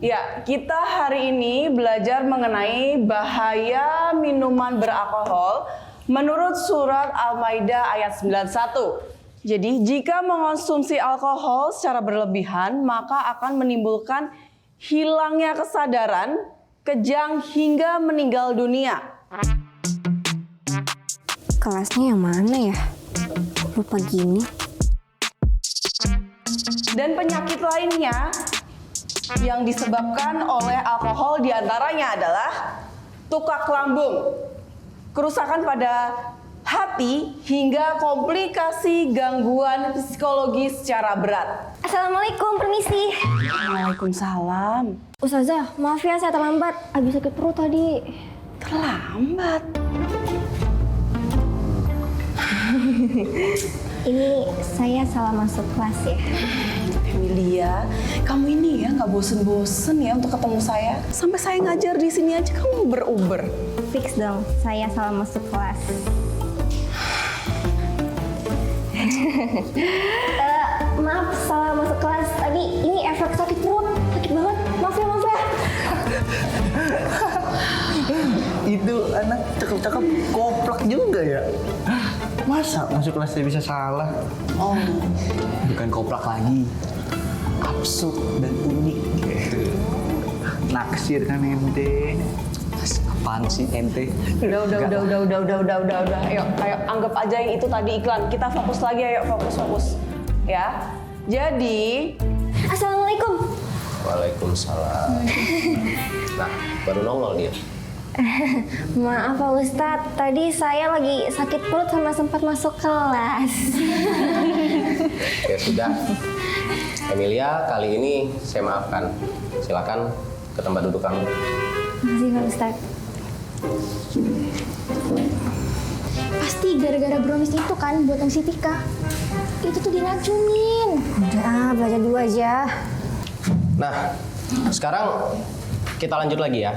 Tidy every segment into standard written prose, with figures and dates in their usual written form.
Ya, kita hari ini belajar mengenai bahaya minuman beralkohol menurut surat Al-Maidah ayat 91. Jadi, jika mengonsumsi alkohol secara berlebihan, maka akan menimbulkan hilangnya kesadaran, kejang hingga meninggal dunia. Kelasnya yang mana ya? Lupa gini. Dan penyakit lainnya yang disebabkan oleh alkohol diantaranya adalah tukak lambung, kerusakan pada hati, hingga komplikasi gangguan psikologi secara berat. Assalamualaikum, permisi. Waalaikumsalam. Ustazah, maaf ya saya terlambat. Habis sakit perut tadi. Terlambat? Ini saya salah masuk kelas ya. Emilia, kamu ini ya nggak bosen-bosen ya untuk ketemu saya. Sampai saya ngajar di sini aja kamu beruber. Fix dong, saya salah masuk kelas. Maaf, salah masuk kelas. Tadi ini efek sakit perut. Sakit banget. Maaf ya, maaf ya. Itu anak cakep-cakep koplak juga ya. Masa masuk kelasnya bisa salah? Oh, Bukan koplak lagi, absurd dan unik. Naksir kan ente. Apaan sih ente? udah. Ayo, anggap aja yang itu tadi iklan. Kita fokus lagi, ayo fokus. Ya. Jadi, Assalamualaikum. Waalaikumsalam. Nah, baru nongol dia. Maaf Pak Ustadz, tadi saya lagi sakit perut sama sempat masuk kelas. Ya sudah. Emilia, kali ini saya maafkan. Silakan ke tempat duduk kamu. Makasih Pak Ustadz. Pasti gara-gara brownies itu kan buat si Tika. Itu tuh diracunin. Udah, belajar dulu aja. Nah, sekarang kita lanjut lagi ya.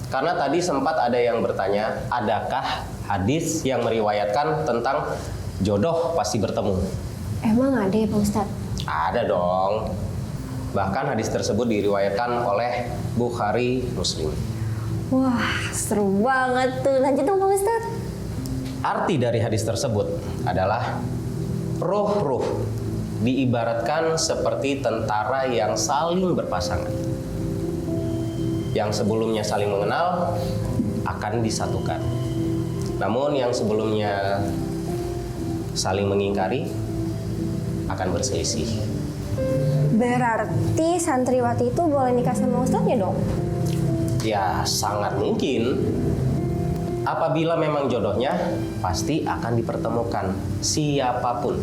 Karena tadi sempat ada yang bertanya, adakah hadis yang meriwayatkan tentang jodoh pasti bertemu? Emang ada ya Pak Ustadz? Ada dong. Bahkan hadis tersebut diriwayatkan oleh Bukhari Muslim. Wah, seru banget tuh. Lanjut dong Pak Ustadz. Arti dari hadis tersebut adalah ruh-ruh diibaratkan seperti tentara yang saling berpasangan. Yang sebelumnya saling mengenal akan disatukan. Namun yang sebelumnya saling mengingkari akan berselisih. Berarti santriwati itu boleh nikah sama Ustadznya dong? Ya, sangat mungkin. Apabila memang jodohnya, pasti akan dipertemukan siapapun.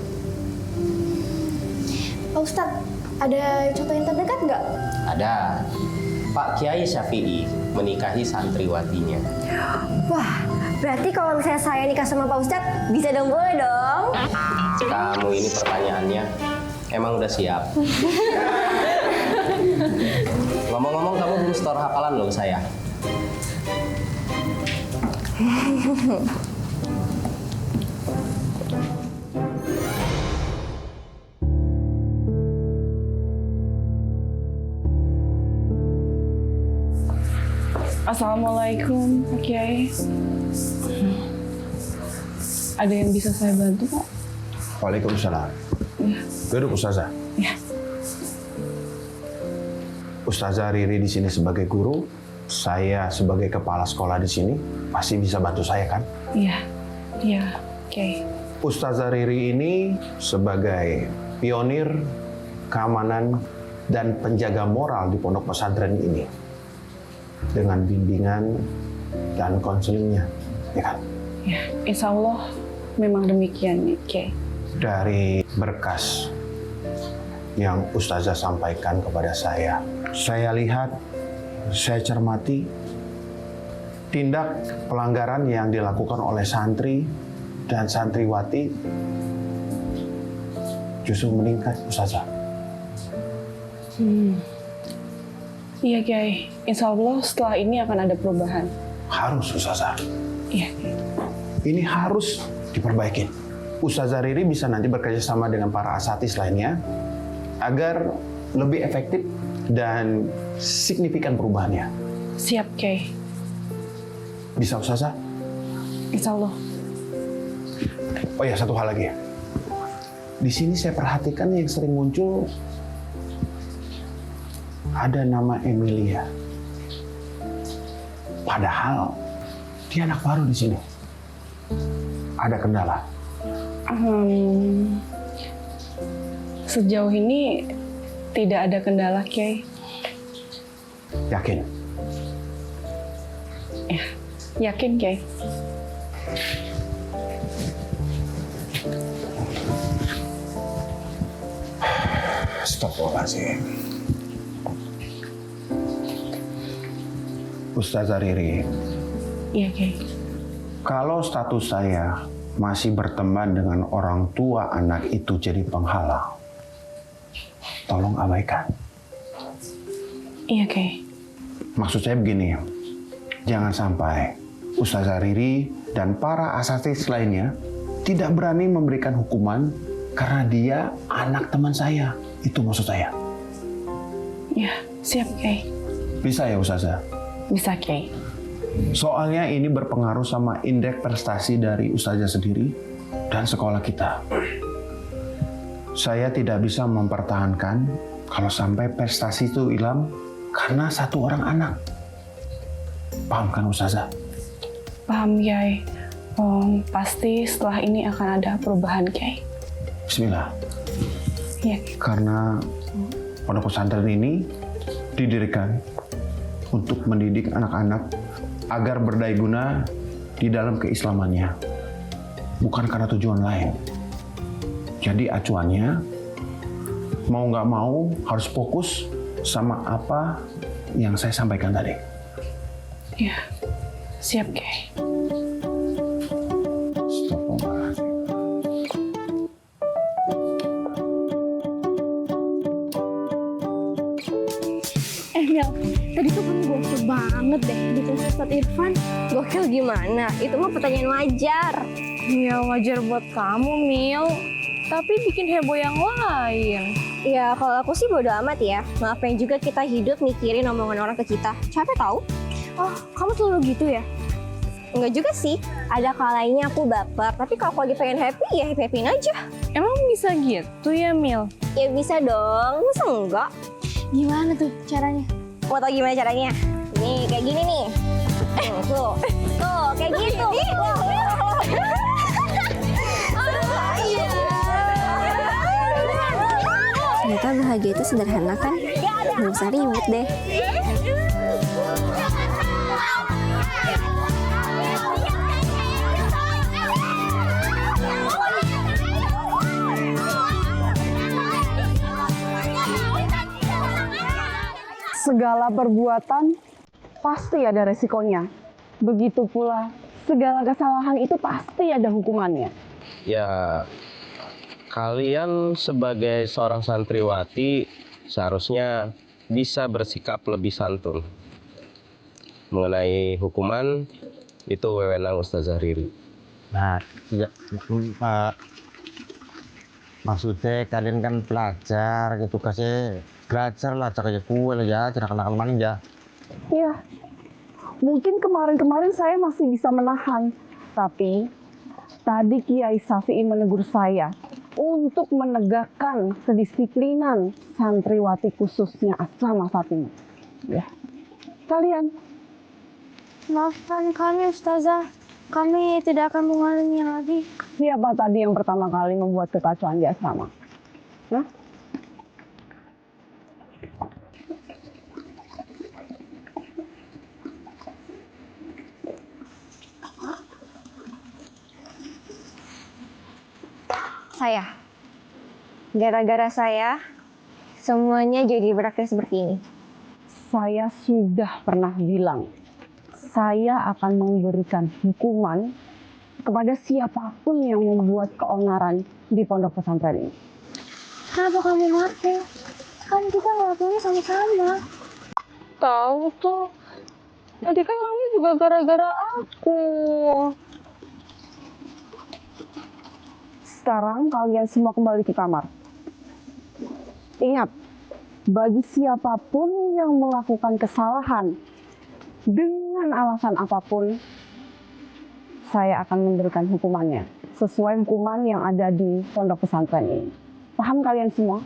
Pak Ustadz, ada contoh yang terdekat nggak? Ada. Pak Kiai Syafi'i menikahi santriwatinya. Wah, berarti kalau misalnya saya nikah sama Pak Ustadz, bisa dong, boleh dong? Kamu ini pertanyaannya, emang udah siap? Ngomong-ngomong, kamu belum setor hafalan loh ke saya. Assalamualaikum Pak Kiai. Ada yang bisa saya bantu Pak? Waalaikumsalam. Duduk Ustazah. Ya. Ustazah Riri di sini sebagai guru, saya sebagai kepala sekolah di sini pasti bisa bantu saya kan? Iya, Kiai. Ustazah Riri ini sebagai pionir keamanan dan penjaga moral di pondok pesantren ini dengan bimbingan dan konselingnya, ya kan? Ya, insya Allah memang demikian nih, Kiai. Dari berkas yang Ustazah sampaikan kepada saya lihat, saya cermati tindak pelanggaran yang dilakukan oleh santri dan santriwati justru meningkat, Ustazah. Iya, Kiai. Insya Allah setelah ini akan ada perubahan. Harus, Ustazah. Iya. Ini harus diperbaiki. Ustazah Riri bisa nanti bekerja sama dengan para asatis lainnya agar lebih efektif dan signifikan perubahannya. Siap, Kiai. Bisa Ustazah? Insya Allah. Oh ya, satu hal lagi. Di sini saya perhatikan yang sering muncul ada nama Emilia. Padahal dia anak baru di sini. Ada kendala. Sejauh ini tidak ada kendala, Kiai. Yakin? Ya, yakin, Kiai. Astagfirullahaladzim. Ustazah Riri, Iya, Kiai. kalau status saya masih berteman dengan orang tua anak itu jadi penghalang, tolong abaikan. Iya, Kiai. Maksud saya begini, jangan sampai Ustazah Riri dan para asatidz lainnya tidak berani memberikan hukuman karena dia anak teman saya. Itu maksud saya. Ya, siap, Kiai. Bisa ya Ustazah? Bisa, Kiai. Soalnya ini berpengaruh sama indeks prestasi dari Ustazah sendiri dan sekolah kita. Saya tidak bisa mempertahankan kalau sampai prestasi itu hilang karena satu orang anak. Paham kan Ustazah? Paham, Kiai. Pasti setelah ini akan ada perubahan, Kiai. Bismillah. Iya. Karena pondok pesantren ini didirikan untuk mendidik anak-anak agar berdaya guna di dalam keislamannya, bukan karena tujuan lain. Jadi acuannya mau nggak mau harus fokus sama apa yang saya sampaikan tadi. Iya, siap, Kiai. Astagfirullahaladzim. Mel, tadi tuh kamu gokil banget deh bikin Ustadz Irfan. Gokil gimana? Itu mah pertanyaan wajar. Ya wajar buat kamu, Mil. Tapi bikin heboh yang lain. Ya kalau aku sih bodo amat ya. Ngapain juga kita hidup mikirin omongan orang ke kita. Capek tahu? Oh, kamu selalu gitu ya? Enggak juga sih. Ada kalanya aku baper. Tapi kalau aku lagi pengen happy ya happy-happyin aja. Emang bisa gitu ya, Mil? Ya bisa dong. Masa enggak? Gimana tuh caranya? Mau tau gimana caranya? Nih kayak gini nih. Tuh. Tuh kayak gitu. Ternyata bahagia itu sederhana kan? Nggak usah ribet deh. Segala perbuatan pasti ada resikonya. Begitu pula segala kesalahan itu pasti ada hukumannya. Ya, kalian sebagai seorang santriwati seharusnya bisa bersikap lebih santun. Mengenai hukuman, itu wewenang Ustazah Riri. Nah, ya, Pak. Maksudnya kalian kan pelajar gitu, kasih belajar lah cara kue lah ya, cara kenal maning ya. Iya, mungkin kemarin-kemarin saya masih bisa menahan. Tapi tadi Kiai Syafi'i menegur saya untuk menegakkan kedisiplinan santriwati khususnya asrama Fatimah. Ya, kalian. Maafkan kami, Ustazah. Kami tidak akan mengulanginya lagi. Siapa tadi yang pertama kali membuat kekacauan di asrama? Hah? Saya. Gara-gara saya, semuanya jadi berakhir seperti ini. Saya sudah pernah bilang, saya akan memberikan hukuman kepada siapapun yang membuat keonaran di pondok pesantren ini. Kenapa kamu ngaku? Kan kita ngelakuinnya sama-sama. Tahu tuh. Tadi kan kamu juga gara-gara aku. Sekarang kalian semua kembali ke kamar. Ingat, bagi siapapun yang melakukan kesalahan dengan alasan apapun, saya akan memberikan hukumannya sesuai hukuman yang ada di pondok pesantren ini. Paham kalian semua?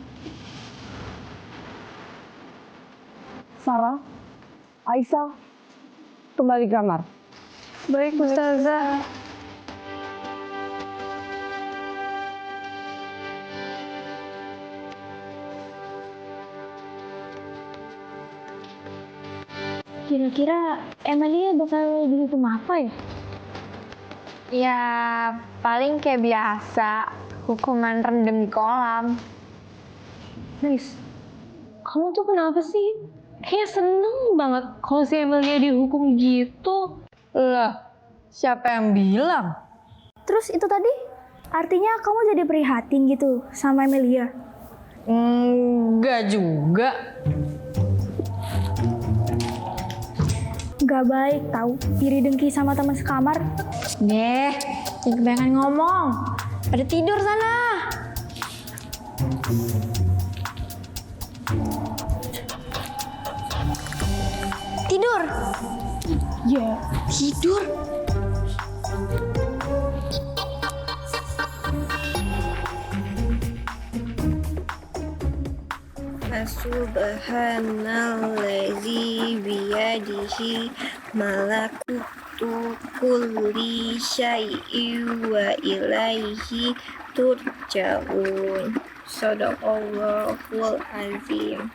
Sarah, Aisyah, kembali ke kamar. Baik, Ustazah. Kira-kira Emilia bakal dihukum apa ya? Ya, paling kayak biasa, hukuman rendam di kolam. Nis, kamu tuh kenapa sih? Kayak seneng banget kalau si Emilia dihukum gitu. Lah, siapa yang bilang? Terus itu tadi, artinya kamu jadi prihatin gitu sama Emilia? Enggak juga. Gak baik tahu iri dengki sama teman sekamar. Deh, jangan kebanyakan ngomong. Pada tidur sana. Tidur. Ya, tidur. Subhanallazi biyadihi malakutu kulli syai'in wa ilaihi turja'un. Sadaqallahul azim.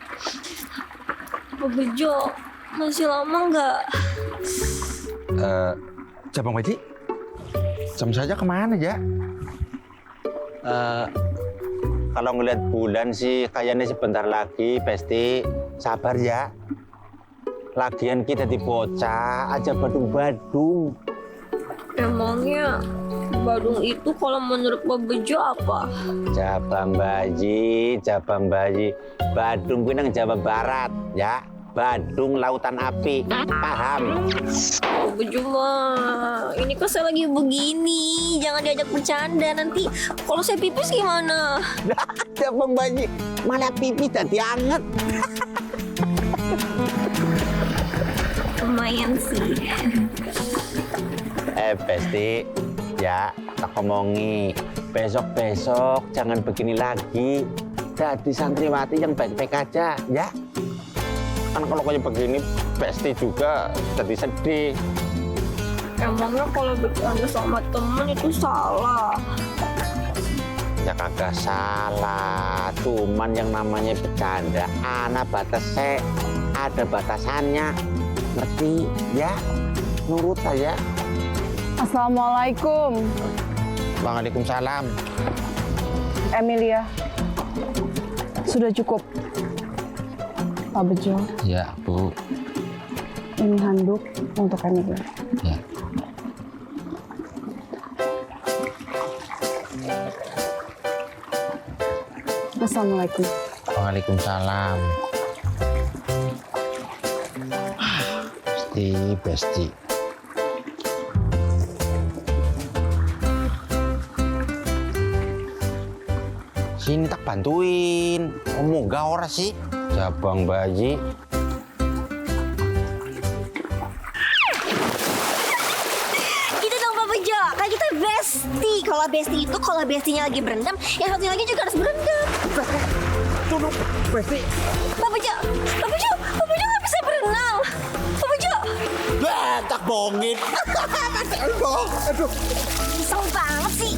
Pak Bejo, masih lama nggak? Cabang Baji, jam saja kemana ya? Kalau ngeliat bulan sih kayaknya sebentar lagi, Besti. Sabar ya. Lagian kita di bocah aja badung-badung. Emangnya Badung itu kalau menurut Pak Bejo apa? Jabang Baji. Badung gue nang Jawa Barat ya. Badung lautan api. Paham? Pak Bejo mah, ini kok saya lagi begini. Jangan diajak bercanda nanti. Kalau saya pipis gimana? Jabang Baji, mana pipi tadi anget. Lumayan sih. Besti, ya tak ngomongi. Besok-besok jangan begini lagi. Jadi santriwati yang baik-baik aja, ya. Kan kalau kayak begini, Besti juga jadi sedih. Emangnya kalau bercanda sama temen itu salah? Ya kagak salah, cuman yang namanya bercanda, batasnya ada batasannya. Ngerti, ya? Nurut aja. Assalamualaikum. Waalaikumsalam. Emilia, sudah cukup. Pak Bejo, Ya, Bu. ini handuk untuk Emilia. Ya. Assalamualaikum. Waalaikumsalam. Besti. Sini tak bantuin. Kamu gak ora sih? Jabang Baji. Gitu dong Pak Bejo, kan kita besti. Kalau besti itu kalau bestinya lagi berendam, yang satunya lagi juga harus berendam. Tunggu, Besti. Pak Bejo nggak bisa berenang. Pak Bejo. Tak bohongin. Kesel banget sih.